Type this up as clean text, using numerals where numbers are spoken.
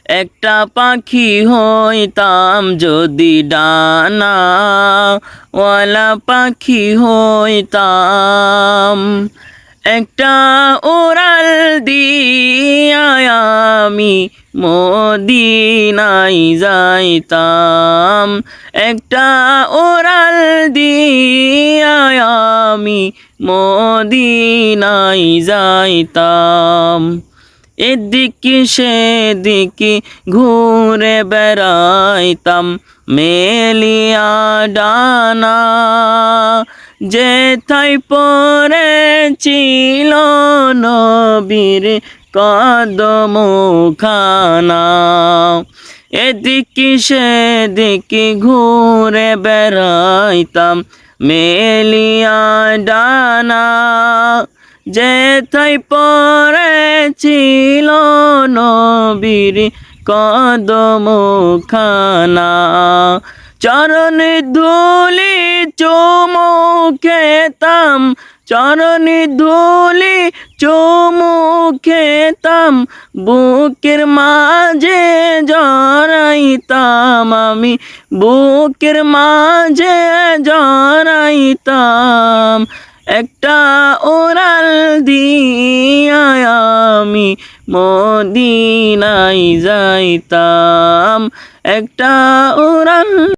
একটা পাখি হইতাম যদি ডানা ওয়ালা পাখি হইতাম। একটা উড়াল দিয়া আমি মদিনায় যাইতাম। একটা উড়াল দিয়া আমি মদিনায় যাইতাম। এদিকে সেদিকে ঘুরে বেড়াইতাম মেলিয়া ডানা। যেথায় পড়েছিল নবীর কদমখানা। এদিকে সেদিকে ঘুরে বেড়াইতাম মেলিয়া ডানা। যেথায় পড়েছিল নবীর কদমখানা। চরণ ধুলি চুমু খেতাম, চরণ ধুলি চুমু খেতাম। বুকের মাঝে জড়াইতাম আমি, বুকের মাঝে জড়াইতাম। একটা উড়াল দিয়া আমি মদিনায় যাইতাম। একটা উড়াল